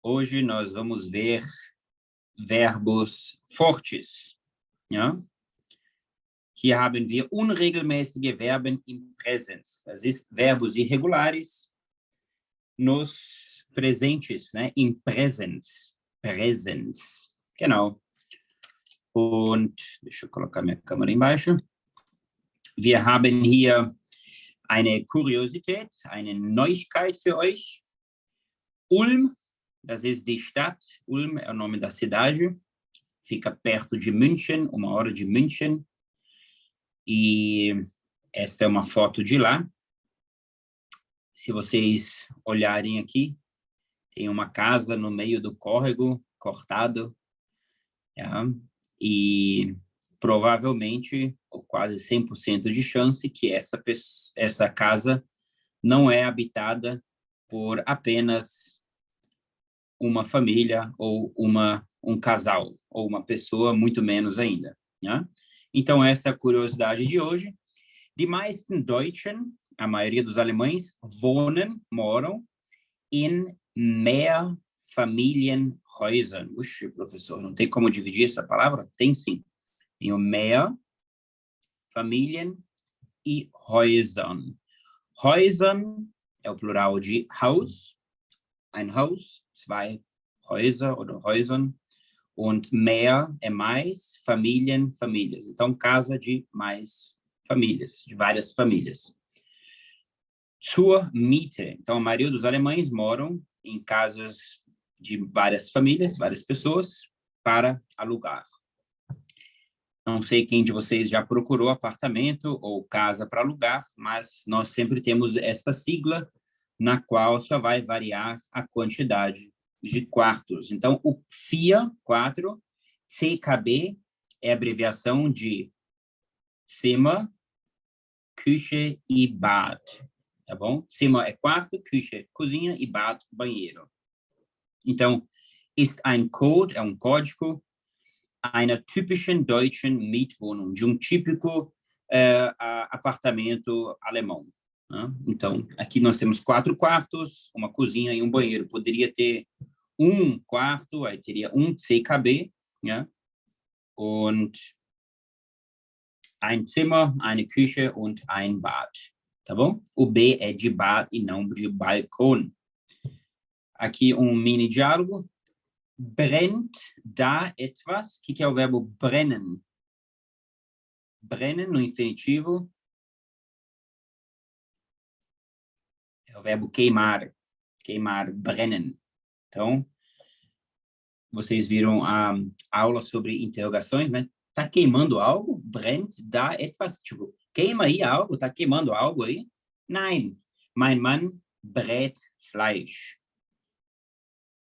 Hoje nós vamos ver verbos fortes. Ja? Hier haben wir unregelmäßige Verben im Präsens. Das ist verbos irregulares nos presentes, né? Im Präsens. Präsens. Genau. Und, deixa eu colocar minha câmera embaixo. Wir haben hier eine Kuriosität, eine Neuigkeit für euch. Ulm, das ist die Stadt. Ulm é o nome da cidade. Fica perto de München, 1 hora de München. E esta é uma foto de lá. Se vocês olharem aqui, tem uma casa no meio do córrego, cortado. Ja? E provavelmente, ou quase 100% de chance, que essa casa não é habitada por apenas uma família ou um casal, ou uma pessoa, muito menos ainda. Ja? Então, essa é a curiosidade de hoje. Die meisten Deutschen, a maioria dos alemães, moram in Mehrfamilienhäusern. Puxa, professor, não tem como dividir essa palavra? Tem sim. Tem o Mehrfamilien e Häusern. Häusern é o plural de Haus, ein Haus, 2 Häuser oder Häusern. Und mehr é mais, Familien, famílias. Então, casa de mais famílias, de várias famílias. Zur Miete. Então, a maioria dos alemães moram em casas de várias famílias, várias pessoas, para alugar. Não sei quem de vocês já procurou apartamento ou casa para alugar, mas nós sempre temos esta sigla, na qual só vai variar a quantidade de quartos. Então, o FIA, 4, CKB, é a abreviação de Zimmer, Küche e Bad. Tá bom? Zimmer é quarto, Küche, cozinha e Bad, banheiro. Então, ist ein Code, é um código, einer typischen deutschen Mietwohnung, de um típico apartamento alemão. Né? Então, aqui nós temos 4 quartos, uma cozinha e um banheiro. Poderia ter um quarto, aí teria um CKB, né? Und ein Zimmer, eine Küche und ein Bad. Tá bom? O B é de bar e não de balcão. Aqui um mini diálogo. Brennt da etwas? O que é o verbo brennen? Brennen no infinitivo é o verbo queimar. Queimar, brennen. Então, vocês viram a aula sobre interrogações, né? Tá queimando algo? Brennt da etwas? Tipo, queima aí algo? Tá queimando algo aí? Nein. Mein Mann brät Fleisch.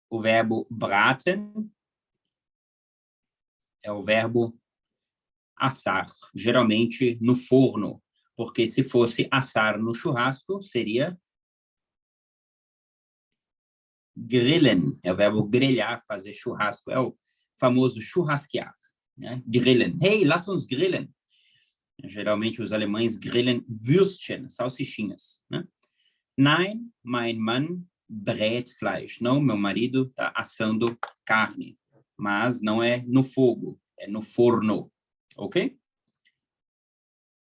O verbo braten é o verbo assar, geralmente no forno, porque se fosse assar no churrasco, seria grillen, é o verbo grelhar, fazer churrasco, é o famoso churrasquear, né? Grillen. Hey, lass uns grillen. Geralmente os alemães grillen Würstchen, salsichinhas, né? Nein, mein Mann brät Fleisch. Não, meu marido está assando carne, mas não é no fogo, é no forno, ok?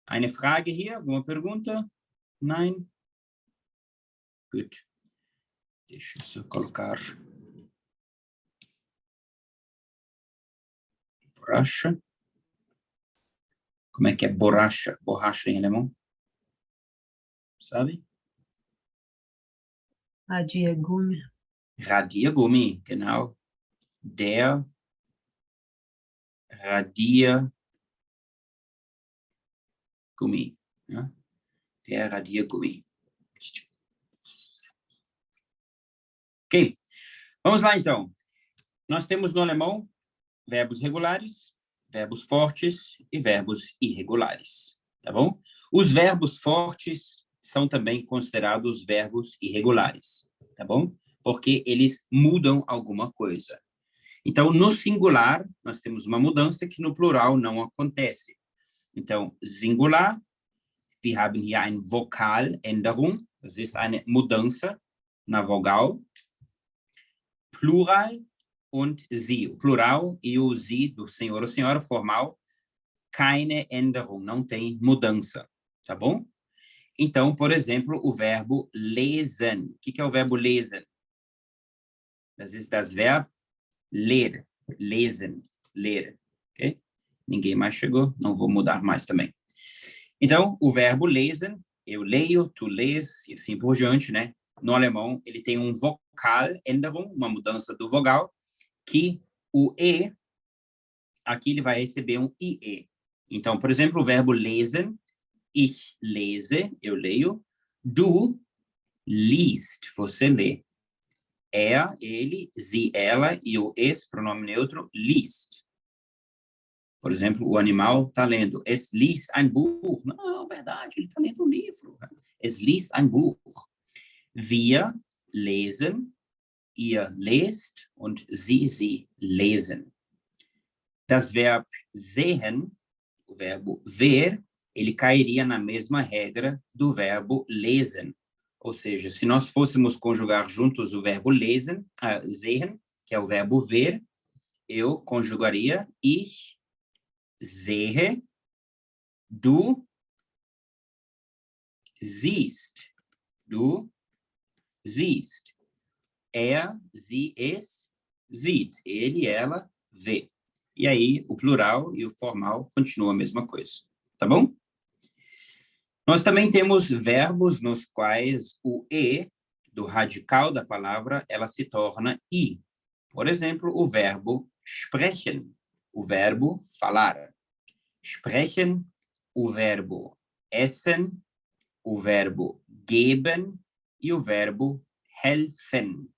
Eine Frage hier, alguma pergunta? Nein? Gut. Deixa eu só colocar borracha. Como é que é borracha? Borracha em alemão? Sabe? Radiergummi. Radiergummi, genau. Der Radiergummi. Ja? Der Radiergummi. Ok. Vamos lá, então. Nós temos no alemão verbos regulares, verbos fortes e verbos irregulares, tá bom? Os verbos fortes são também considerados verbos irregulares, tá bom? Porque eles mudam alguma coisa. Então, no singular, nós temos uma mudança que no plural não acontece. Então, singular, wir haben hier eine Vokaländerung, das ist eine mudança na vogal. Plural und Sie. O plural e o Sie do senhor ou senhora, formal, keine Änderung, não tem mudança, tá bom? Então, por exemplo, o verbo lesen. O que é o verbo lesen? Das ist das Verb ler, lesen, ler, ok? Ninguém mais chegou, não vou mudar mais também. Então, o verbo lesen, eu leio, tu lês, e assim por diante, né? No alemão, ele tem um vocal, Änderung, uma mudança do vogal, que o E, aqui ele vai receber um IE. Então, por exemplo, o verbo lesen, ich lese, eu leio, du liest, você lê. Ele, sie, ela, e o es, pronome neutro, liest. Por exemplo, o animal está lendo, es liest ein Buch. Não, verdade, ele está lendo um livro. Es liest ein Buch. Wir lesen, ihr lest und sie lesen. Das Verb sehen, o verbo ver, ele cairia na mesma regra do verbo lesen. Ou seja, se nós fôssemos conjugar juntos o verbo lesen, sehen, que é o verbo ver, eu conjugaria ich sehe, du siehst. Du siehst. Sie, es sieht. Ele, ela, vê. E aí, o plural e o formal continuam a mesma coisa. Tá bom? Nós também temos verbos nos quais o E, do radical da palavra, ela se torna I. Por exemplo, o verbo sprechen, o verbo falar. Sprechen, o verbo essen, o verbo geben e o verbo helfen.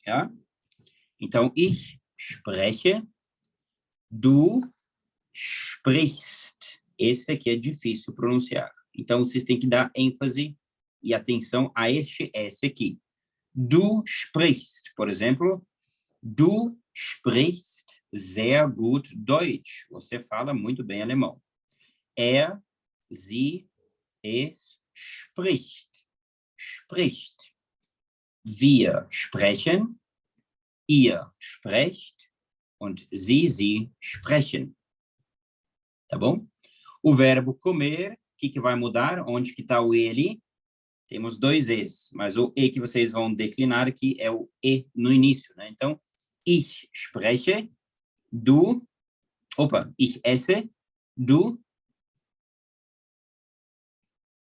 Ja? Então, ich spreche, du sprichst. Esse aqui é difícil pronunciar. Então, vocês têm que dar ênfase e atenção a este S aqui. Du sprichst, por exemplo, du sprichst sehr gut Deutsch. Você fala muito bem alemão. Sie, es spricht. Spricht. Wir sprechen, ihr sprecht und sie sprechen. Tá bom? O verbo comer, o que vai mudar? Onde que está o E ali? Temos dois E's, mas o E que vocês vão declinar aqui é o E no início, né? Então, ich spreche, ich esse, du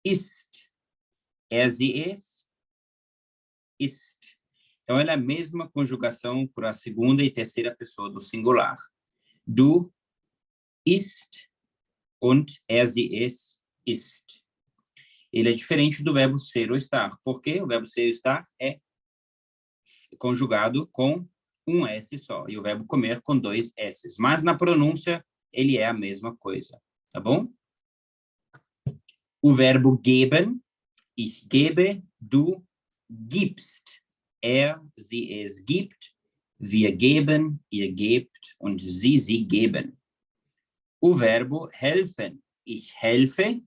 isst. Sie es, isst. Então, ela é a mesma conjugação para a segunda e terceira pessoa do singular. Du isst und sie es isst. Ele é diferente do verbo ser ou estar, porque o verbo ser ou estar é conjugado com um S só, e o verbo comer com dois S's. Mas na pronúncia, ele é a mesma coisa, tá bom? O verbo geben, ich gebe, du gibst. Sie, es gibt, wir geben, ihr gebt und sie geben. O verbo helfen, ich helfe,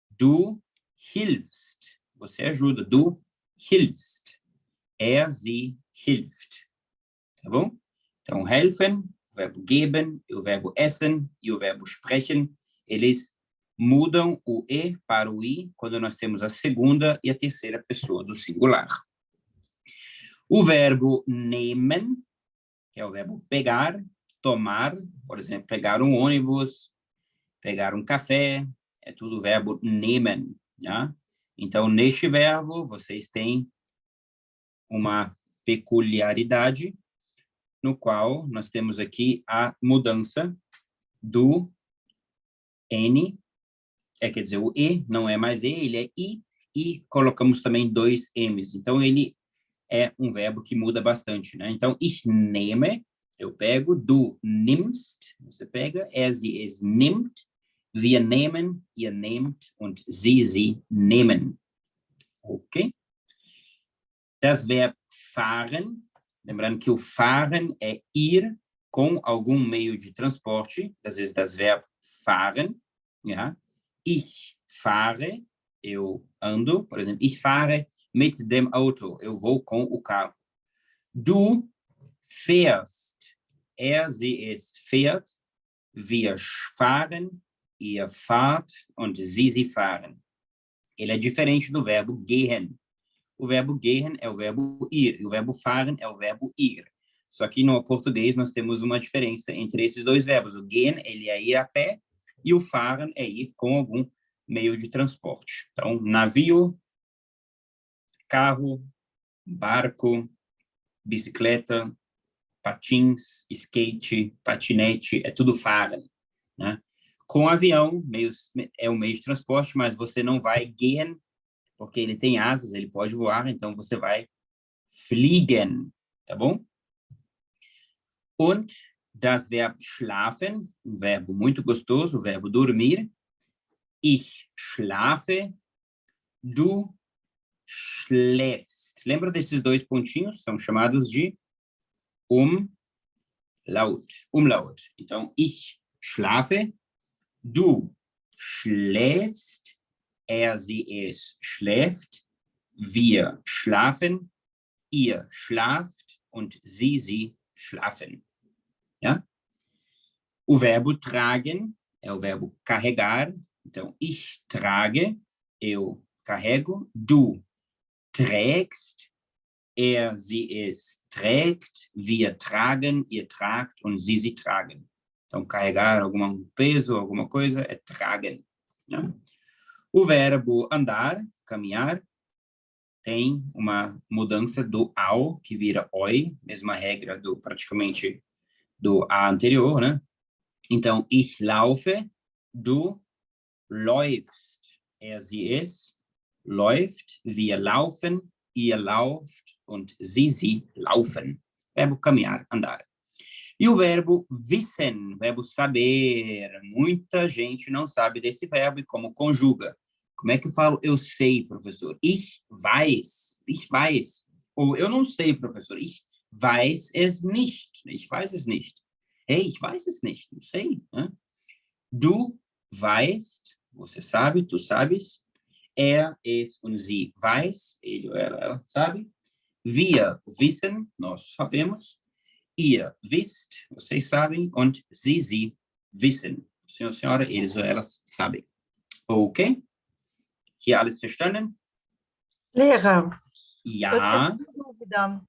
du hilfst. Você ajuda, du hilfst. Sie hilft. Tá bom? Então, helfen, o verbo geben, o verbo essen e o verbo sprechen, eles mudam o E para o I quando nós temos a segunda e a terceira pessoa do singular. O verbo nehmen, que é o verbo pegar, tomar, por exemplo, pegar um ônibus, pegar um café, é tudo o verbo nehmen, né? Então, neste verbo, vocês têm uma peculiaridade no qual nós temos aqui a mudança do N, quer dizer, o E não é mais E, ele é I, e colocamos também dois M's. Então, ele é um verbo que muda bastante, né? Então, ich nehme, eu pego, du nimmst, você pega, sie, es nimmt, wir nehmen, ihr nehmt und sie nehmen. Ok? Das Verb fahren, lembrando que o fahren é ir com algum meio de transporte, às vezes das Verb fahren, ja? Ich fahre, eu ando, por exemplo, ich fahre mit dem Auto, eu vou com o carro. Du fährst, sie, es fährt, wir fahren, ihr fahrt und sie fahren. Ele é diferente do verbo gehen. O verbo gehen é o verbo ir, e o verbo fahren é o verbo ir. Só que no português nós temos uma diferença entre esses dois verbos. O gehen, ele é ir a pé, e o fahren é ir com algum meio de transporte. Então, navio, carro, barco, bicicleta, patins, skate, patinete, é tudo fahren, né? Com avião, é um meio de transporte, mas você não vai gehen, porque ele tem asas, ele pode voar, então você vai fliegen, tá bom? Und das Verb schlafen, um verbo muito gostoso, o verbo dormir. Ich schlafe, du schläfst. Lembra desses dois pontinhos? São chamados de Umlaut. Então, ich schlafe, du schläfst, sie, es schläft, wir schlafen, ihr schlaft und sie schlafen. Ja? O verbo tragen é o verbo carregar. Então, ich trage, eu carrego, du trägst, sie, es trägt, wir tragen, ihr tragt und sie tragen. Então, carregar algum peso, alguma coisa, é tragen. Né? O verbo andar, caminhar, tem uma mudança do ao, que vira oi, mesma regra praticamente do a anterior, né? Então, ich laufe, du läufst, sie, es läuft, wir laufen, ihr lauft und sie laufen. Verbo caminhar, andar. E o verbo wissen, verbo saber. Muita gente não sabe desse verbo e como conjuga. Como é que eu falo eu sei, professor? Ich weiß. Ou eu não sei, professor. Ich weiß es nicht. Ich weiß es nicht. Hey, ich weiß es nicht. Não sei. Né? Du weißt, você sabe, tu sabes. Es und sie weiß, ele ou ela sabe. Wir wissen, nós sabemos. Ihr wisst, vocês sabem, und sie wissen. O senhor, senhora, eles ou elas sabem. Ok? Hier alles verstanden? Lehrer, Ja. eu tenho uma dúvida.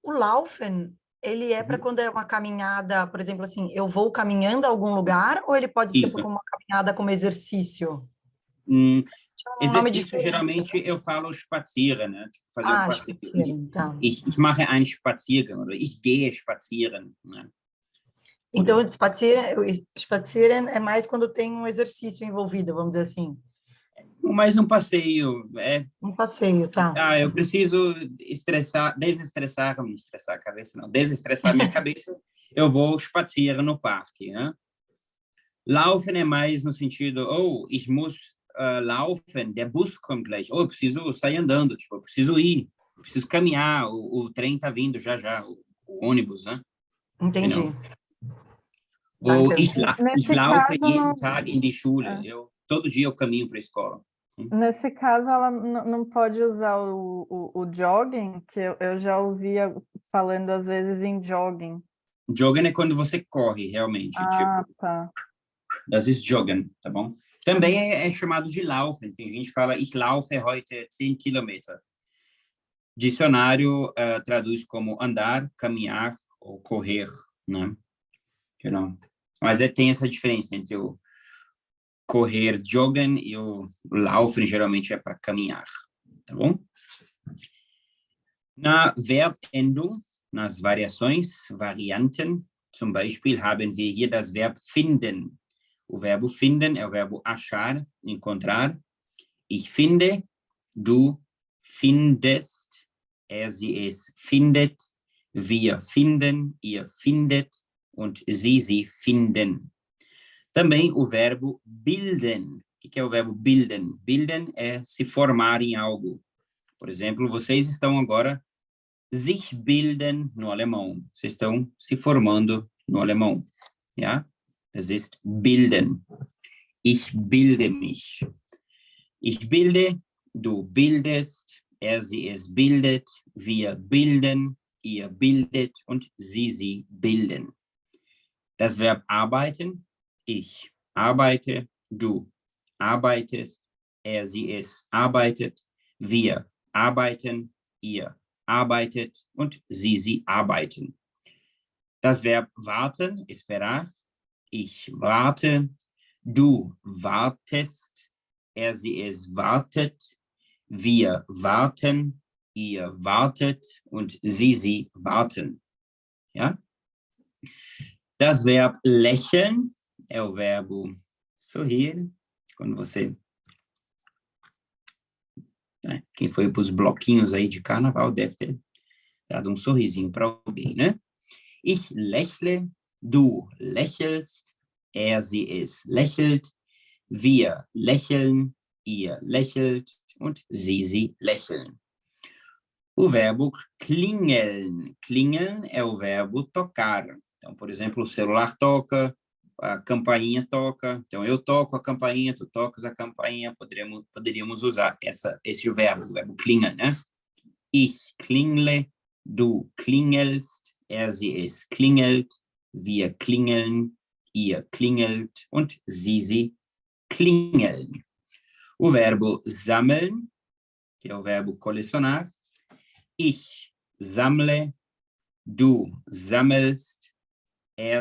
O laufen, ele é para quando é uma caminhada, por exemplo, assim, eu vou caminhando a algum lugar, ou ele pode ser Isso. uma caminhada como exercício? Exercício, geralmente, eu falo spazieren, né? Tipo, fazer um passeio. Spazieren, tá. Ich mache einen Spaziergang, oder ich gehe spazieren, né? Então, spazieren é mais quando tem um exercício envolvido, vamos dizer assim. Mais um passeio, Um passeio, tá. Eu preciso desestressar a cabeça, não, desestressar minha cabeça, eu vou spazieren no parque, né? Laufen é mais no sentido, ich muss laufen, der Bus kommt gleich, eu preciso sair andando, tipo, eu preciso ir, eu preciso caminhar, o trem tá vindo já, o ônibus, né? Entendi. Ou ich laufe jeden Tag in die Schule, todo dia eu caminho para a escola. Nesse caso, ela não pode usar o jogging, que eu já ouvia falando às vezes em jogging. Jogging é quando você corre, realmente. Tipo, tá. Das ist Joggen, tá bom? Também é chamado de Laufen. Tem gente que fala, ich laufe heute 10 Kilometer. Dicionário traduz como andar, caminhar ou correr, né? Genau. Mas tem essa diferença entre o correr, joggen, e o laufen geralmente é para caminhar, tá bom? Na Verbendung, nas variações, Varianten, zum Beispiel haben wir hier das Verb finden. O verbo finden é o verbo achar, encontrar. Ich finde, du findest, sie, es findet, wir finden, ihr findet und sie finden. Também o verbo bilden. O que é o verbo bilden? Bilden é se formar em algo. Por exemplo, vocês estão agora sich bilden no alemão. Vocês estão se formando no alemão. Ja? Das ist bilden. Ich bilde mich. Ich bilde, du bildest, sie, es bildet, wir bilden, ihr bildet und sie bilden. Das Verb arbeiten, ich arbeite, du arbeitest, sie es arbeitet, wir arbeiten, ihr arbeitet und sie arbeiten. Das Verb warten, esperar, ich warte, du wartest, sie es wartet, wir warten, ihr wartet und sie warten. Ja? Das Verb lächeln é o verbo sorrir, quando você... Quem foi para os bloquinhos aí de carnaval deve ter dado sorrisinho para alguém, né? Ich lächle, du lächelst, sie es lächelt, wir lächeln, ihr lächelt und sie lächeln. O verbo klingeln. Klingeln é o verbo tocar. Então, por exemplo, o celular toca, a campainha toca. Então, eu toco a campainha, tu tocas a campainha. Poderíamos usar esse verbo klingeln, né? Ich klingle, du klingelst, sie es klingelt, wir klingeln, ihr klingelt und sie klingeln. O verbo sammeln, que é o verbo colecionar. Ich sammle, du sammelst,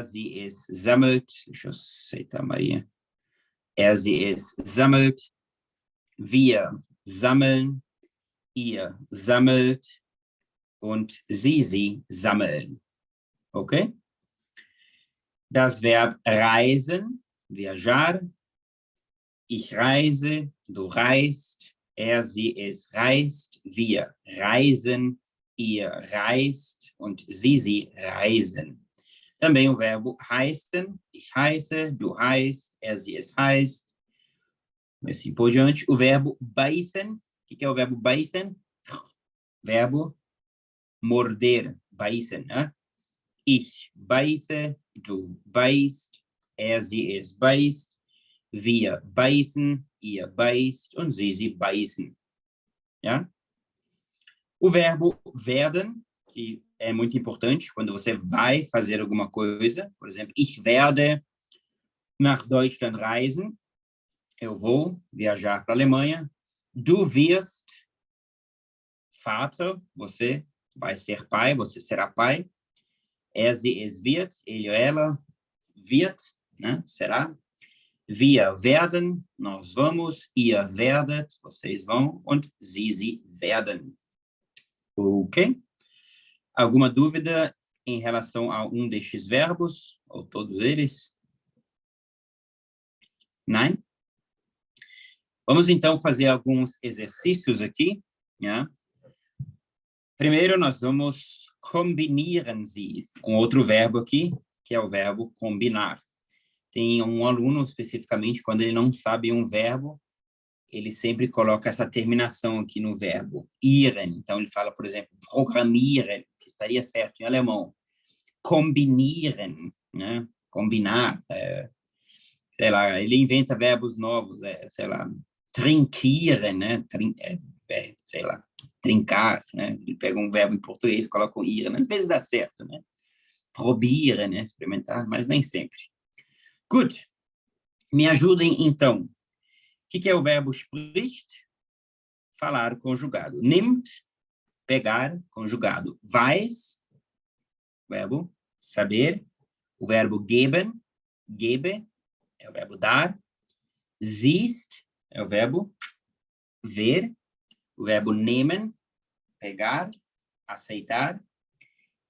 sie es sammelt. Deixa eu aceitar, Maria. Sie es sammelt, wir sammeln, ihr sammelt und sie sammeln. Okay? Das Verb reisen, viajar. Ich reise, du reist, sie es reist, wir reisen, ihr reist und sie reisen. Também o verbo heißen, ich heiße, du heißt, sie es heißt, assim por diante. O verbo beißen, o que é o verbo beißen? Verbo morder, beißen, né? Ich beiße, du beißt, sie es beißt, wir beißen, ihr beißt und sie beißen. Ja? O verbo werden, que é muito importante quando você vai fazer alguma coisa. Por exemplo, ich werde nach Deutschland reisen. Eu vou viajar para a Alemanha. Du wirst, Vater, você vai ser pai, você será pai. Sie, es wird, ele, ela, wird, né? Será. Wir werden, nós vamos, ihr werdet, vocês vão, und sie werden. Ok? Alguma dúvida em relação a um destes verbos, ou todos eles? Não? Vamos então fazer alguns exercícios aqui. Yeah? Primeiro nós vamos combinieren sie, outro verbo aqui, que é o verbo combinar. Tem um aluno, especificamente, quando ele não sabe um verbo, ele sempre coloca essa terminação aqui no verbo, iren. Então, ele fala, por exemplo, programmieren, que estaria certo em alemão. Combinieren, né? Combinar. Sei lá, ele inventa verbos novos, sei lá, trinquieren, né? Sei lá, trincar, né? Ele pega um verbo em português, coloca um iren. Às vezes dá certo, né? Probieren, né? Experimentar, mas nem sempre. Gut, me ajudem então. O que é o verbo spricht? Falar conjugado. Nimmt, pegar, conjugado. Weiß, verbo saber. O verbo geben, gebe, é o verbo dar. Siehst, é o verbo ver. O verbo nehmen, pegar, aceitar.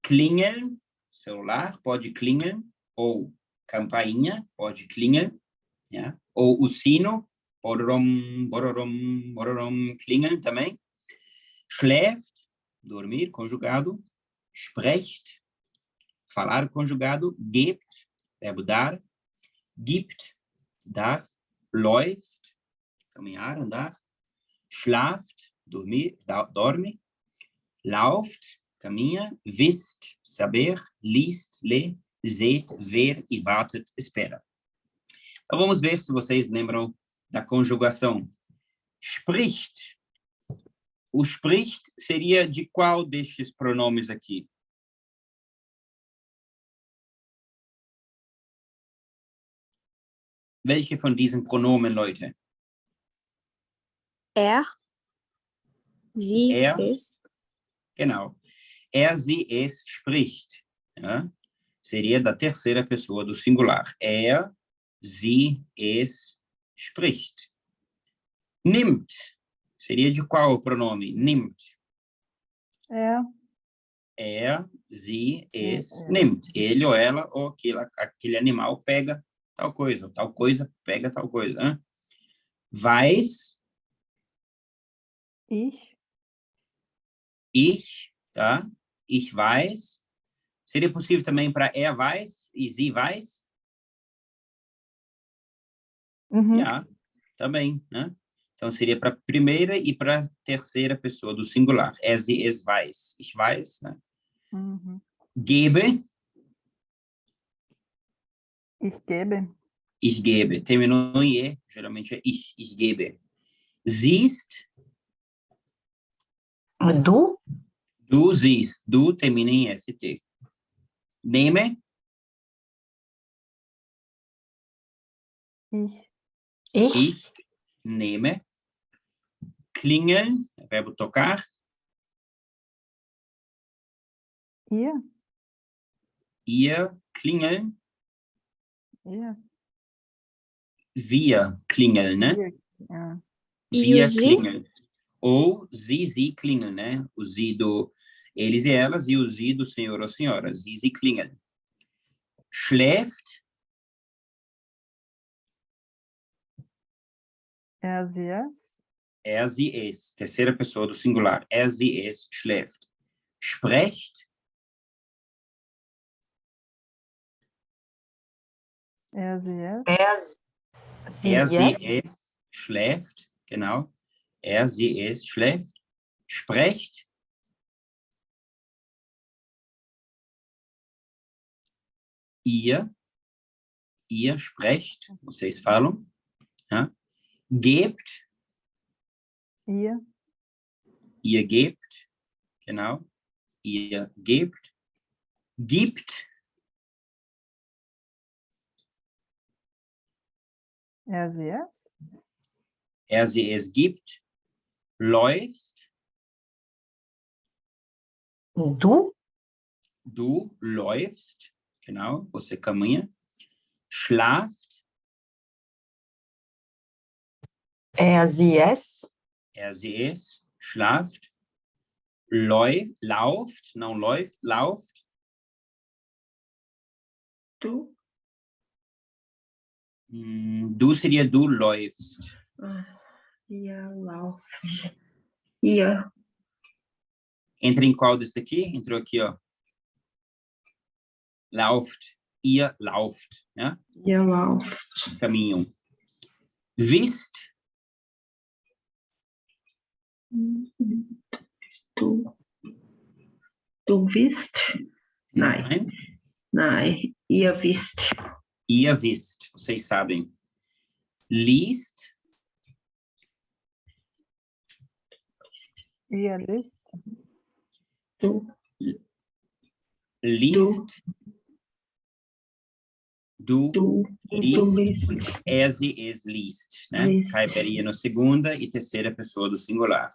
Klingeln, celular, pode klingeln, ou campainha, pode klingeln, yeah? Ou o sino, bororom, bororom, bororom, klingeln também. Schläft, dormir, conjugado. Sprecht, falar, conjugado. Gebt, verbo dar. Gibt, dar. Läuft, caminhar, andar. Schlaft, dormir, dorme. Lauft, caminha. Wisst, saber. Liest, lê. Seht, ver e wartet, espera. Então, vamos ver se vocês lembram da conjugação. Spricht. O spricht seria de qual destes pronomes aqui? welche von diesen Pronomen, Leute? Er, sie, Er. es. Genau. Er, sie, es spricht. Ja? Seria da terceira pessoa do singular. Er, sie, es spricht. Nimmt. Seria de qual o pronome? Nimmt. Er, sie, es nimmt. Ele ou ela ou aquele animal pega tal coisa pega tal coisa. Hein? Weiß. Ich, tá? Ich weiß. Seria possível também para er weiß e sie weiß? Já, também, né? Então, seria para a primeira e para a terceira pessoa do singular. Er, sie, es weiß. Ich weiß, né? Gebe. Ich gebe. Ich gebe. Terminou em E, geralmente é ich. Ich gebe. Siehst. Du? Du siehst. Du termina em ST. Nehme. Ich nehme. Klingeln, verbo tocar. Ihr klingeln. Wir klingeln, né? Wir klingeln. Ou sie klingeln, né? O sie do eles e elas e o sie do senhor ou senhora. Sie klingeln. Schläft. Er, sie, es. Er, sie, es. Terceira pessoa do singular. Er, sie, es schläft. Sprecht. Er, sie, es. Er, sie, es schläft. Genau. Er, sie, es schläft. Sprecht. Ihr sprecht. Vocês falam. Ja? Gebt. Ihr gebt. Genau. Ihr gebt. Gibt. Er, sie, es. Er, sie, es gibt. Läuft. Du? Du läufst. Genau. Você caminha. Schlaft. Er, sie, es. Er, sie, es. Schlaft. Lauft. Não läuft. Lauft. Du? Du seria du läufst. Ihr laufen. Ihr. Entra em qual desse aqui? Entrou aqui, ó. Lauft. Ihr lauft. Ja? Ihr lauft. Caminham. Wisst. Du wisst? Nein. Nein, ihr wisst. Ihr wisst. Vocês sabem. Liest. Ihr liest. Du. Liest. Du liest. liest. Und er, sie, es liest. Né? Liest. Caiberia na segunda e terceira pessoa do singular.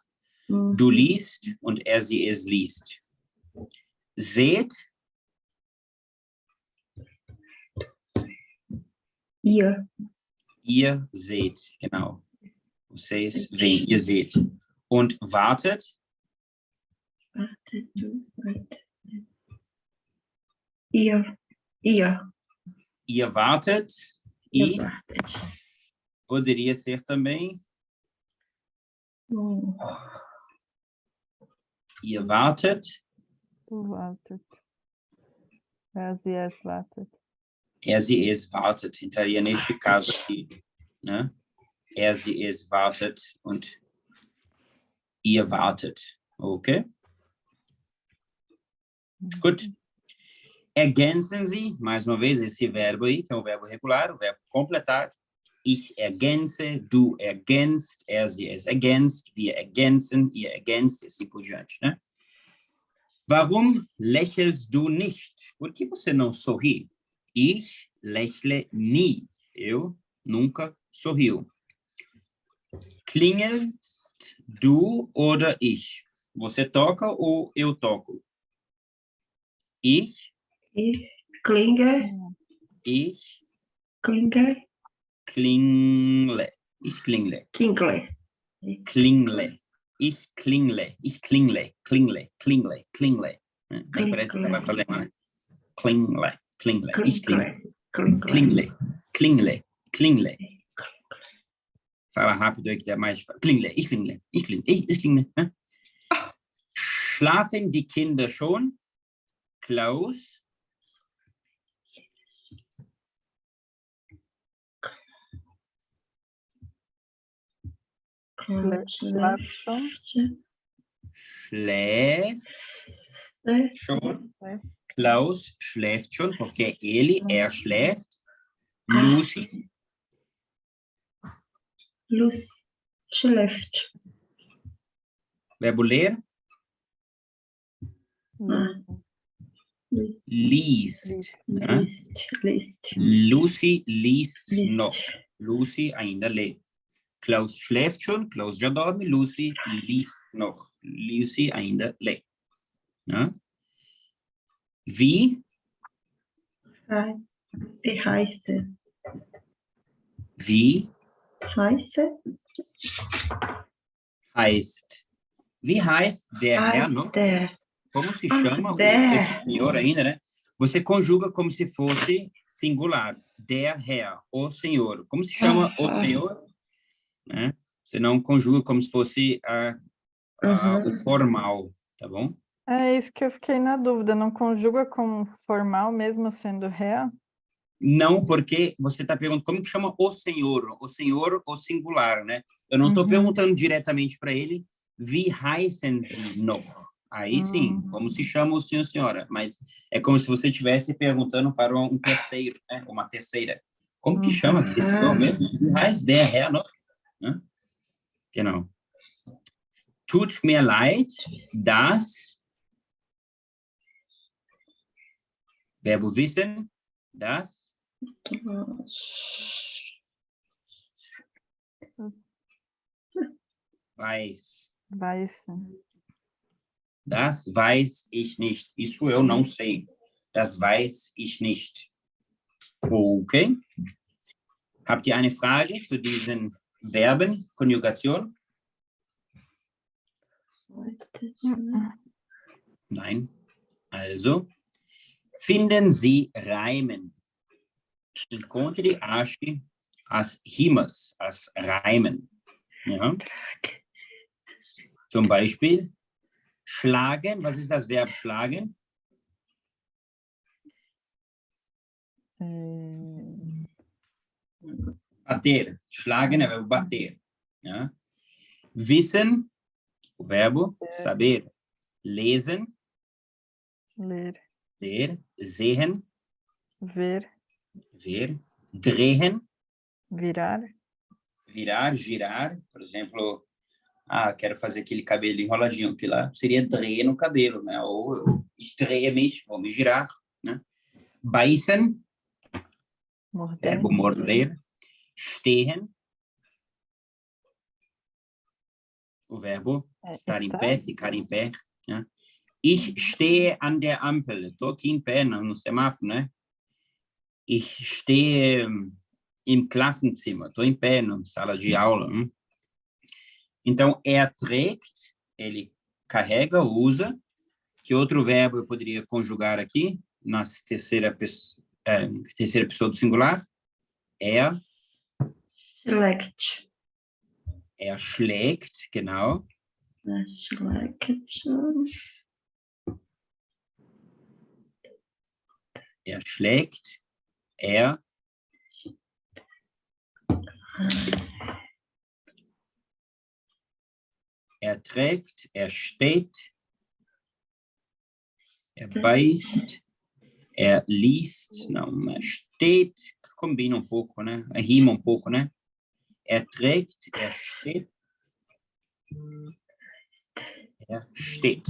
Mhm. Du liest und er, sie, es liest. Seht. Ihr. Ihr seht. Genau. Vocês veem. Ihr seht. Und wartet. Warte, du, warte. Ihr. Ihr wartet. Ihr E wartet. poderia ser também. Oh. Ihr wartet. Du wartet. Er, sie, es wartet. Er, sie, es wartet. Entraria neste caso aqui. Né? Er, sie, es wartet und ihr wartet. Okay? Gut. Ergänzen Sie, mais uma vez, esse verbo aí, que é um verbo regular, o verbo completar. Ich ergänze, du ergänzt, er, sie, es ergänzt, wir ergänzen, ihr ergänzt, e assim por diante, né? Warum lächelst du nicht? Por que você não sorri? Ich lächle nie. Eu nunca sorriu. Klingelst du oder ich? Você toca ou eu toco? Ich, Ich klinge, ich klinge, klingle. Ich klingle. kingle. Klingle. Ich klingle. Ich klingle. Klingle. Klingle. Klingle. Nem parece que vai para alemão, né? Klingle. Klingle. Ich klingle. Klingle. Klingle. Klingle. Fala rápido aí que der mais. Klingle. Ich klingle. Ich klingle. Ich klingle. Schlafen die Kinder schon? Klaus? Schlafschon. Schläft schon. Klaus schläft schon, porque er schläft. Lucy Lucy schläft. Verbo ler? Liest. Ja? Liest. Lucy liest noch. Lucy ainda lê. Klaus schläft schon, Klaus já dorme, Lucy liest noch. Lucy ainda lê. Ja? Wie? Wie heißt er? Wie Heißt er? heißt? Wie heißt der Herr noch? Der. Como se chama der. esse senhor ainda, né? Você conjuga como se fosse singular. Der Herr, o senhor. Como se chama o senhor? Né? Você não conjuga como se fosse o formal, tá bom? É isso que eu fiquei na dúvida. Não conjuga como formal mesmo sendo real? Não, porque você está perguntando como que chama o senhor, o singular, né? Eu não estou perguntando diretamente para ele, wie heißen Sie noch? Aí sim, como se chama o senhor, senhora? Mas é como se você estivesse perguntando para um terceiro, né? Uma terceira. Como que chama esse senhor mesmo? Wie heißt der Herr noch? Né? Genau. Tut mir leid, dass Verbo wissen, das weiß. Das weiß ich nicht. Isso eu não sei. Das weiß ich nicht. Okay. Habt ihr eine Frage zu diesen Verben, Konjugation? Nein. Also, finden Sie Reimen. Encontre, ache as rimas, as Reimen. Ja? Zum Beispiel, schlagen. Was ist das Verb schlagen? Bater. Schlagen é o verbo bater. Ja? Wissen, o verbo saber. Lesen. Ler. Sehen. Ver. Drehen. Virar. Girar. Por exemplo, quero fazer aquele cabelo enroladinho, que lá seria drehe no cabelo, né? Ou ich drehe mich, vou me girar, né? Beißen. Verbo morder. Stehen. O verbo estar em pé, ficar em pé. Né? Ich stehe an der Ampel. Estou aqui em pé no semáforo, né? Ich stehe im Klassenzimmer. Estou em pé na sala de aula. Né? Então, trägt, ele carrega, usa. Que outro verbo eu poderia conjugar aqui? Na terceira pessoa do singular? Schlägt. Schlägt, genau. Schlägt. Trägt, steht, beißt, liest, não, steht, combina um pouco, né? Rima um pouco, né? Trägt, steht, steht.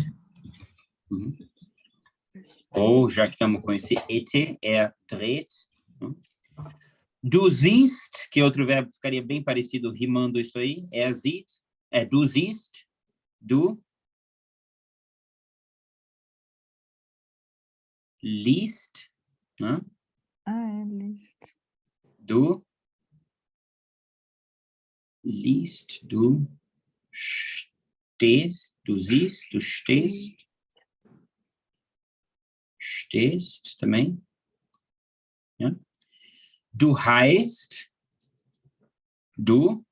Ou, já que estamos com esse et, dreht. Du siehst, que outro verbo ficaria bem parecido, rimando isso aí? Sieht. Du siehst. Du liest. Né? Liest. Du liest, du stehst, du siehst, du stehst. Stehst também. Ja? Du heißt, du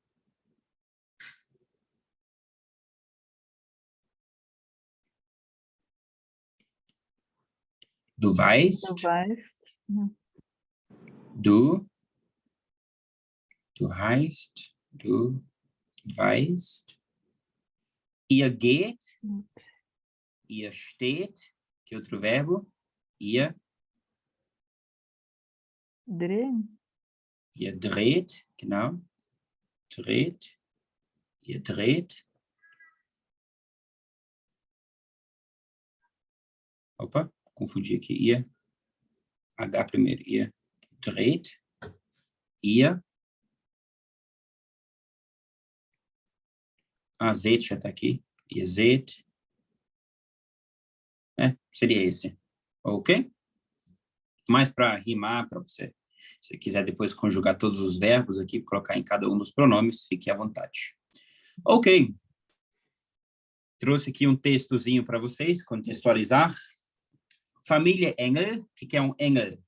Du weißt, weißt. du heißt, du weißt. Ihr geht, ihr steht, que outro verbo? Ihr Drehen. Ihr dreht, genau. Dreht. Ihr dreht. Opa, confundi aqui. Ihr. H primeiro. Ihr dreht. Ihr. Seht já está aqui. Ihr seht. Seria esse. Ok? Mais para rimar, para você. Se quiser depois conjugar todos os verbos aqui, colocar em cada um dos pronomes, fique à vontade. Ok. Trouxe aqui um textozinho para vocês, contextualizar. Família Engel. O que é um Engel?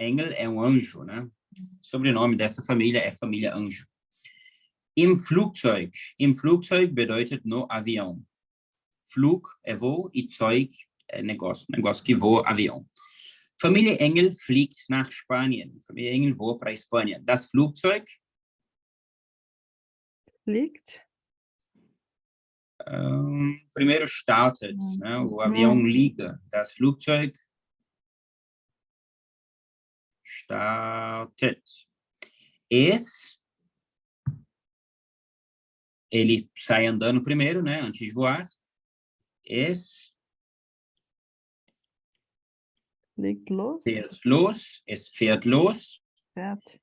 Engel é um anjo, né? O sobrenome dessa família é família anjo. Im Flugzeug. Im Flugzeug bedeutet no avião. Flug é voo e Zeug é negócio. Negócio que voa, avião. Família Engel fliegt nach Spanien. Família Engel voa para a Espanha. Das Flugzeug? Fliegt. Primeiro startet, né? O avião liga. Das Flugzeug startet. Ele sai andando primeiro, né? Antes de voar. Fliegt los. Fährt los. Es fährt los. Fährt.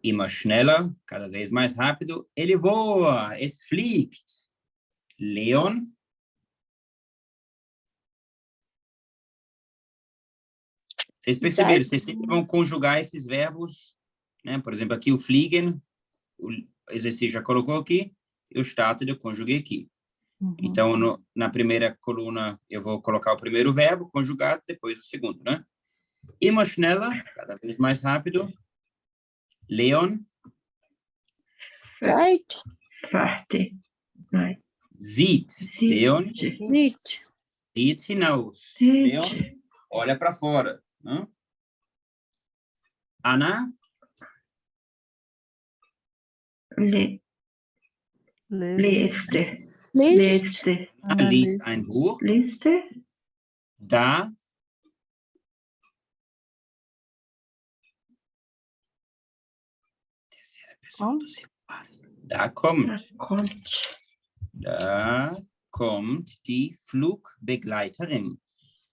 Immer schneller, cada vez mais rápido. Ele voa. Es fliegt. Leon. Vocês perceberam, vocês sempre vão conjugar esses verbos, né? Por exemplo, aqui o fliegen, o exercício já colocou aqui, e o started eu conjuguei aqui. Então, na primeira coluna, eu vou colocar o primeiro verbo conjugado, depois o segundo, né? Immer schneller, cada vez mais rápido. Leon. Seid. Fertig. Nein. Sieht. Leon. Sieht. Sieht hinaus. Sieht. Leon, olha para fora. Né? Anna. Leste. Liest. Leste. Anna liest ein Buch. Liste. Da. Da kommt. Da kommt die Flugbegleiterin. O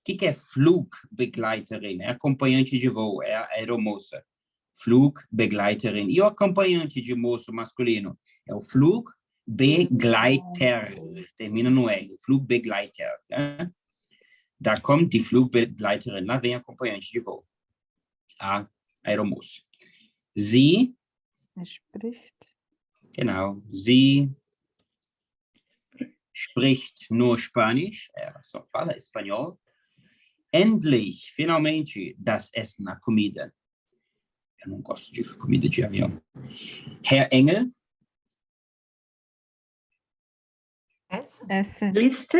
que é Flugbegleiterin? É acompanhante de voo, é a aeromoça. Flugbegleiterin. E o acompanhante de moço masculino? É o Flugbegleiter. Termina no R. Flugbegleiter. Né? Da kommt die Flugbegleiterin. Lá vem acompanhante de voo. A aeromoça. Sie. Spricht. Genau. Sie spricht nur Spanisch. Ela só fala espanhol. Endlich, finalmente, das Essen, a comida. Eu não gosto de comida de avião. Herr Engel. Esse. Liste.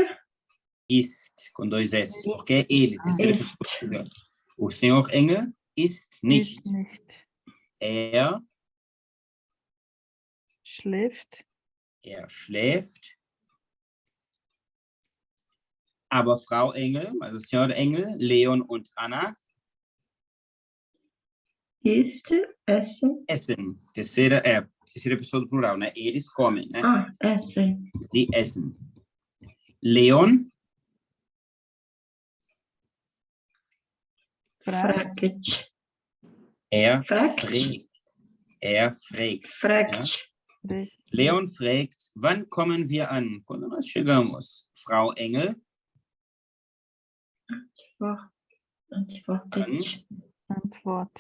Ist, com dois S, porque é ele. Terceira pessoa. O senhor Engel ist nicht. Ist nicht. Schläft. Er schläft. Aber Frau Engel, also Senhora Engel, Leon und Anna essen. Terceira pessoa do plural, né? Eles comem, né? Essen. Sie essen. Leon. Fragt. Er Fragt. fragt. Er fragt. Fragt. Leon fragt, wann kommen wir an? Quando nós chegamos? Frau Engel, Antwortet. Antwort.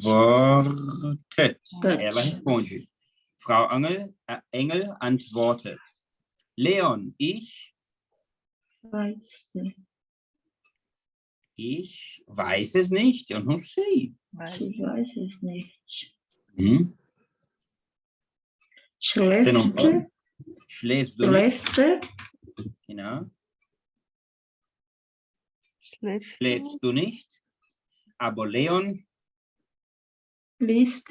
wortet. Ela responde. Frau Engel antwortet. Leon, ich weiß es nicht. Eu não sei. Ich weiß es nicht. Você não Schläft. Schläfst du nicht? Schläft. Genau. Schläfst Schläfst du nicht? Aber Leon Liest.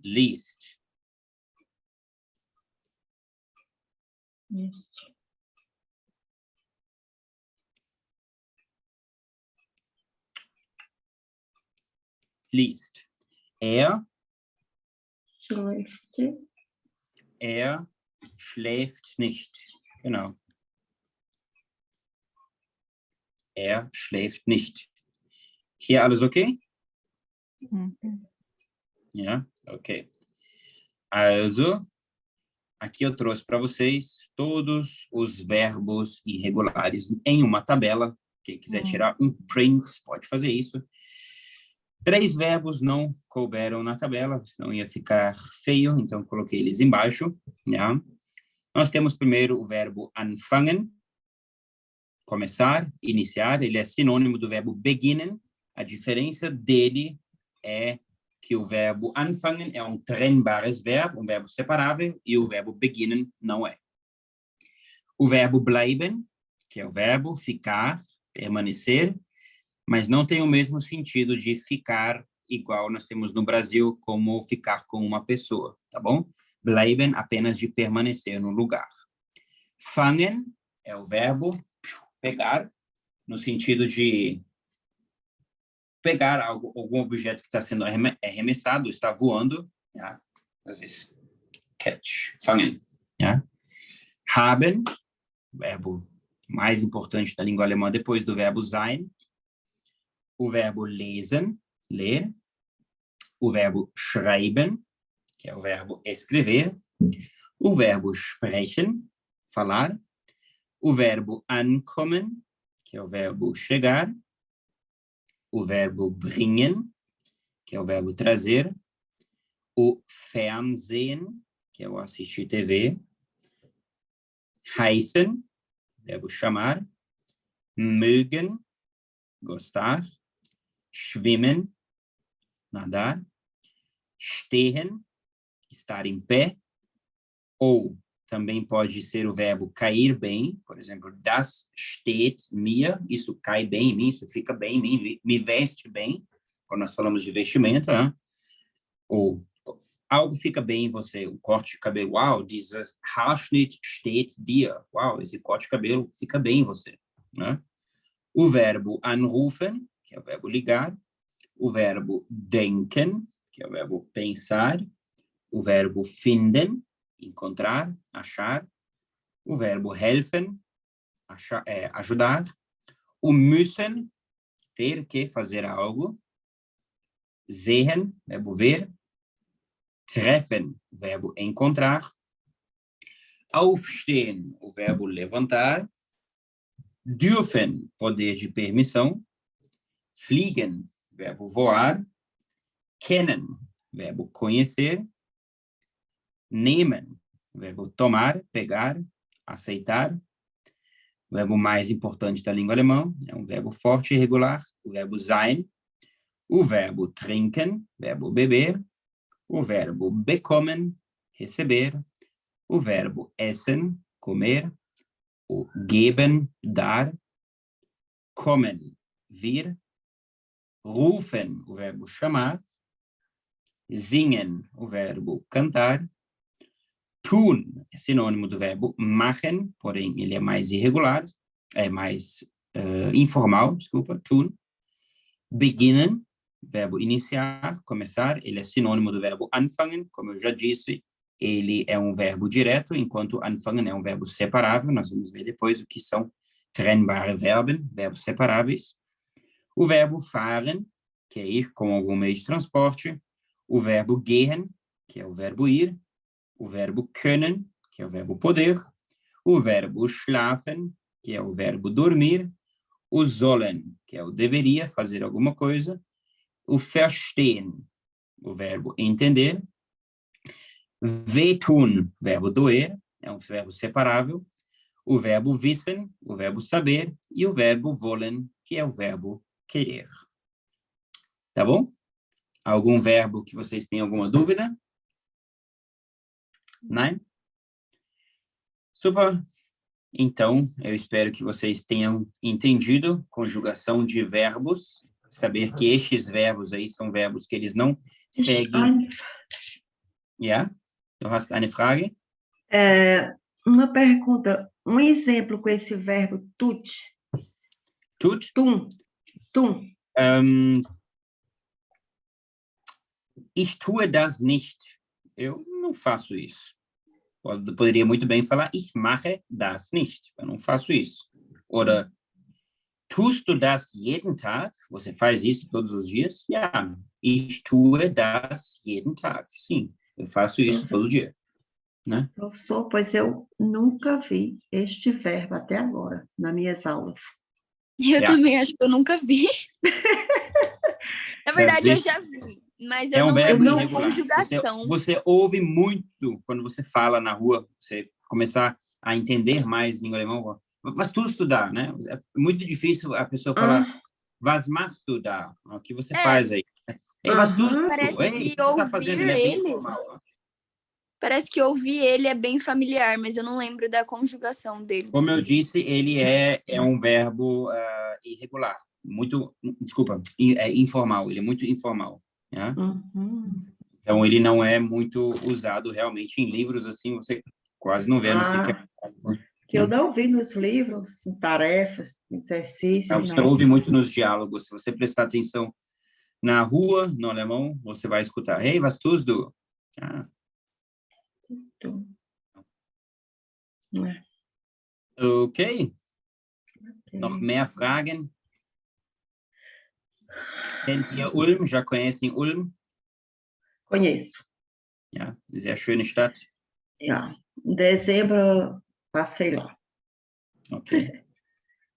liest. Liest. Er schläft nicht. Genau. Er schläft nicht. Hier alles okay? Ja, ok. Also, aqui eu trouxe para vocês todos os verbos irregulares em uma tabela. Quem quiser tirar um print, pode fazer isso. 3 verbos não couberam na tabela, senão ia ficar feio, então coloquei eles embaixo. Ja? Nós temos primeiro o verbo anfangen, começar, iniciar. Ele é sinônimo do verbo beginnen. A diferença dele é que o verbo anfangen é um trennbares verbo, um verbo separável, e o verbo beginnen não é. O verbo bleiben, que é o verbo ficar, permanecer, mas não tem o mesmo sentido de ficar igual nós temos no Brasil, como ficar com uma pessoa, tá bom? Bleiben, apenas de permanecer no lugar. Fangen é o verbo pegar, no sentido de pegar algum objeto que está sendo arremessado, está voando, ja? Às vezes, catch, fangen. Ja? Haben, verbo mais importante da língua alemã depois do verbo sein. O verbo lesen, ler. O verbo schreiben, que é o verbo escrever. O verbo sprechen, falar. O verbo ankommen, que é o verbo chegar. O verbo bringen, que é o verbo trazer. O Fernsehen, que é o assistir TV. Heißen, verbo chamar. Mögen, gostar. Schwimmen, nadar. Stehen, estar em pé. Ou também pode ser o verbo cair bem, por exemplo, das steht mir, isso cai bem em mim, isso fica bem em mim, me veste bem, quando nós falamos de vestimenta, né? Ou algo fica bem em você, um corte de cabelo, uau, dieses Haarschnitt steht dir, uau, esse corte de cabelo fica bem em você, né? O verbo anrufen, que é o verbo ligar, o verbo denken, que é o verbo pensar, o verbo finden, encontrar, achar, o verbo helfen, ajudar, o müssen, ter que fazer algo, sehen, verbo ver, treffen, verbo encontrar, aufstehen, o verbo levantar, dürfen, poder de permissão, fliegen, verbo voar, kennen, verbo conhecer, nehmen, verbo tomar, pegar, aceitar. O verbo mais importante da língua alemã é um verbo forte e regular, o verbo sein. O verbo trinken, verbo beber. O verbo bekommen, receber. O verbo essen, comer. O geben, dar. Kommen, vir. Rufen, o verbo chamar. Singen, o verbo cantar. Tun é sinônimo do verbo machen, porém ele é mais irregular, é mais informal, desculpa, tun. Beginnen, verbo iniciar, começar, ele é sinônimo do verbo anfangen, como eu já disse, ele é um verbo direto, enquanto anfangen é um verbo separável, nós vamos ver depois o que são trennbare Verben, verbos separáveis. O verbo fahren, que é ir com algum meio de transporte, o verbo gehen, que é o verbo ir, o verbo können, que é o verbo poder, o verbo schlafen, que é o verbo dormir, o sollen, que é o deveria fazer alguma coisa, o verstehen, o verbo entender, wehtun, verbo doer, é um verbo separável, o verbo wissen, o verbo saber, e o verbo wollen, que é o verbo querer. Tá bom? Algum verbo que vocês têm alguma dúvida? Não? Super. Então, eu espero que vocês tenham entendido conjugação de verbos, saber que estes verbos aí são verbos que eles não seguem. Ja? Du hast eine Frage? Uma pergunta, um exemplo com esse verbo tut, Tut? tum. Ich tue das nicht. Eu não faço isso. Poderia muito bem falar, ich mache das nicht. Eu não faço isso. Oder, tust du das jeden Tag? Você faz isso todos os dias? Ja, ich tue das jeden Tag. Sim, eu faço isso todo dia. Né? Professor, pois eu nunca vi este verbo até agora, nas minhas aulas. Eu também acho que eu nunca vi. Na verdade, eu vezes- já vi, mas É eu um não verbo lembro da irregular. conjugação. Você ouve muito quando você fala na rua, você começar a entender mais língua alemã. Mas tu estudar, né? É muito difícil a pessoa falar, was machst du da? O que você faz aí? Ei, was tust du? Parece Ei, que o que você tá fazendo? ouvir É bem ele- informal. Parece que ouvir ele é bem familiar, mas eu não lembro da conjugação dele. Como eu disse, ele é um verbo irregular. Muito, desculpa, informal. Ele é muito informal. Né? Então, ele não é muito usado realmente em livros, assim, você quase não vê, a não ser Que eu não vi nos livros, em tarefas, exercícios. você ouve muito nos diálogos. Se você prestar atenção na rua, no alemão, você vai escutar, hey, was tust du? Okay. Noch mehr Fragen? Kennt ihr Ulm? Já conhecem Ulm? Conheço. Ja, sehr schöne Stadt. Já. Em dezembro, passei lá. Okay.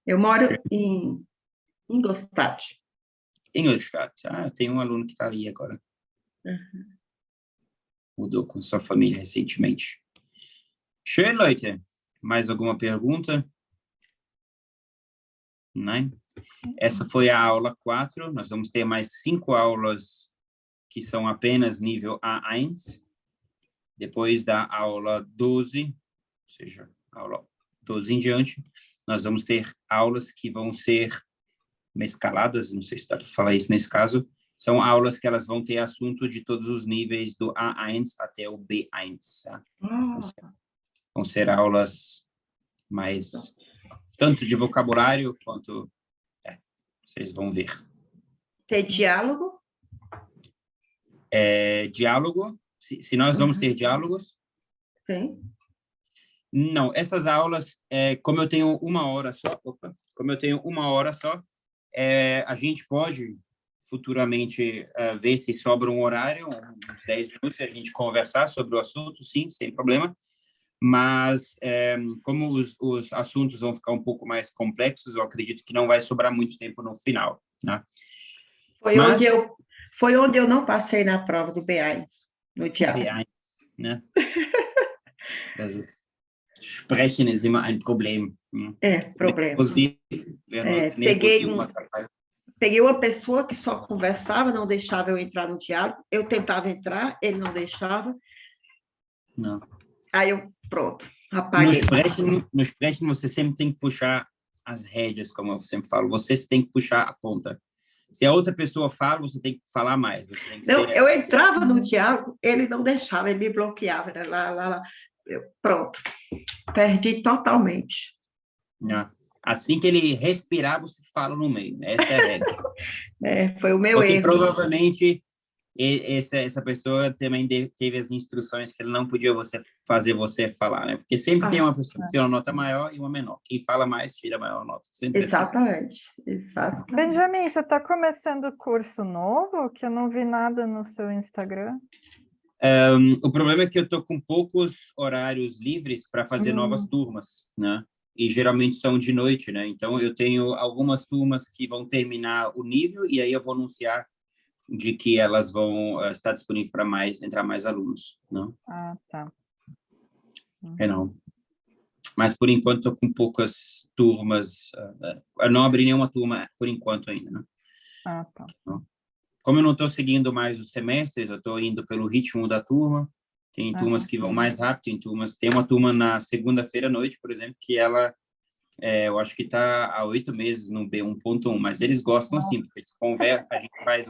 Eu moro em Ingolstadt. Ingolstadt. Eu tenho um aluno que está ali agora. Mudou com sua família recentemente. Schön, Leute. Mais alguma pergunta? Não? Essa foi a aula 4. Nós vamos ter mais 5 aulas que são apenas nível A1. Depois da aula 12, ou seja, aula 12 em diante, nós vamos ter aulas que vão ser mescaladas, não sei se dá para falar isso nesse caso, são aulas que elas vão ter assunto de todos os níveis do A1 até o B1. Tá? Vão ser aulas mais, tanto de vocabulário quanto, vocês vão ver. Tem diálogo? Diálogo, se nós vamos ter diálogos? Tem. Não, essas aulas, como eu tenho uma hora só, a gente pode futuramente ver se sobra um horário, uns 10 minutos, a gente conversar sobre o assunto, sim, sem problema. Mas, como os assuntos vão ficar um pouco mais complexos, eu acredito que não vai sobrar muito tempo no final. Né? Foi onde eu não passei na prova do B1, no diálogo. B1, né? Sprechen ist immer ein Problem. Problema. Peguei uma pessoa que só conversava, não deixava eu entrar no diálogo. Eu tentava entrar, ele não deixava. Não. Aí eu, pronto, apaguei. No Sprechen, você sempre tem que puxar as rédeas, como eu sempre falo. Você tem que puxar a ponta. Se a outra pessoa fala, você tem que falar mais. Você tem que eu entrava no diálogo, ele não deixava, ele me bloqueava. Né? Lá. Pronto, perdi totalmente. Assim que ele respirar, você fala no meio. Essa é a regra. Foi o meu erro. Provavelmente E essa pessoa também teve as instruções que ele não podia fazer você falar, né? Porque sempre tem uma pessoa que tira uma nota maior e uma menor. Quem fala mais tira a maior nota. Sempre assim. Exatamente. Benjamin, você está começando curso novo? Que eu não vi nada no seu Instagram. O problema é que eu estou com poucos horários livres para fazer novas turmas, né? E geralmente são de noite, né? Então, eu tenho algumas turmas que vão terminar o nível e aí eu vou anunciar de que elas vão estar disponíveis para entrar mais alunos, não? Ah, tá. Não. Mas, por enquanto, estou com poucas turmas. Eu não abri nenhuma turma, por enquanto, ainda, né? Ah, tá. Como eu não estou seguindo mais os semestres, eu estou indo pelo ritmo da turma. Tem turmas que vão mais rápido, tem uma turma na segunda-feira à noite, por exemplo, que ela, eu acho que está há 8 meses no B1.1, mas eles gostam assim, porque eles conversam, a gente faz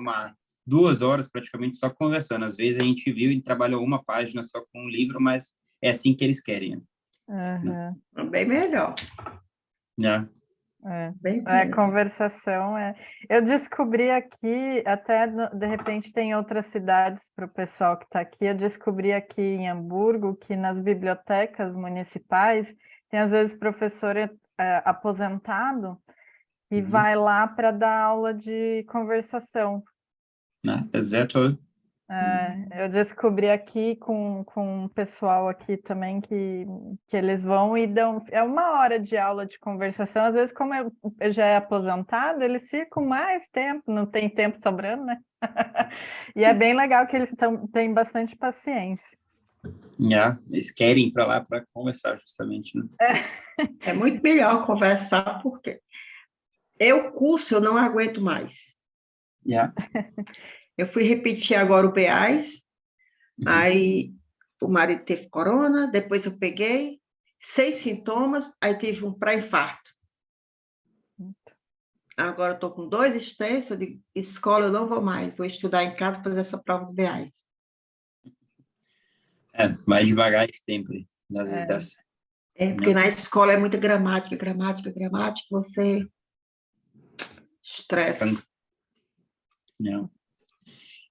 2 horas praticamente só conversando. Às vezes a gente viu e trabalhou uma página só com um livro, mas é assim que eles querem. Bem melhor. Né? Conversação Eu descobri aqui, até de repente tem outras cidades para o pessoal que está aqui, eu descobri aqui em Hamburgo que nas bibliotecas municipais tem às vezes professor aposentado e vai lá para dar aula de conversação. Exato. Eu descobri aqui com um pessoal aqui também que eles vão e dão... É 1 hora de aula de conversação. Às vezes, como eu já é aposentado, eles ficam mais tempo, não tem tempo sobrando, né? E é bem legal que eles têm bastante paciência. Eles querem ir para lá para conversar, justamente. Né? É muito melhor conversar, porque curso eu não aguento mais. Eu fui repetir agora o BEAS, aí o marido teve corona, depois eu peguei 6 sintomas, aí tive um pré-infarto. Agora estou com 2 estresse, eu digo, escola eu não vou mais, vou estudar em casa, fazer essa prova do BEAS. Vai devagar sempre, às vezes dá certo. Porque na escola é muita gramática, você estressa.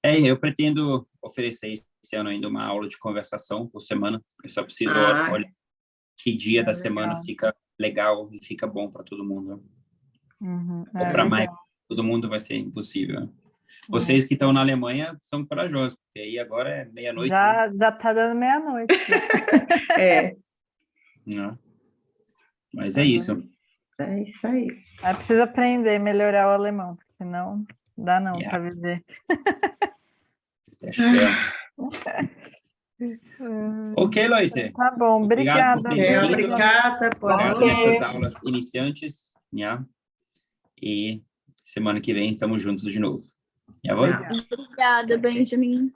Eu pretendo oferecer esse ano ainda uma aula de conversação por semana. Eu só preciso olhar que dia da semana fica legal e fica bom para todo mundo. Ou para mais, todo mundo vai ser impossível. Vocês que estão na Alemanha são corajosos, porque aí agora é meia-noite. Já está dando meia-noite. Mas é isso. É isso aí. Precisa aprender, melhorar o alemão, porque senão dá não para viver. Ok, Leute. Tá bom, obrigada. Obrigada por essas aulas iniciantes. E semana que vem estamos juntos de novo. Obrigada, Benjamin.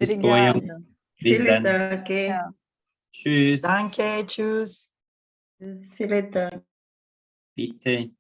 Obrigada. Vielen Dank. Tschüss. Danke, tschüss. Vielen Dank. Bitte.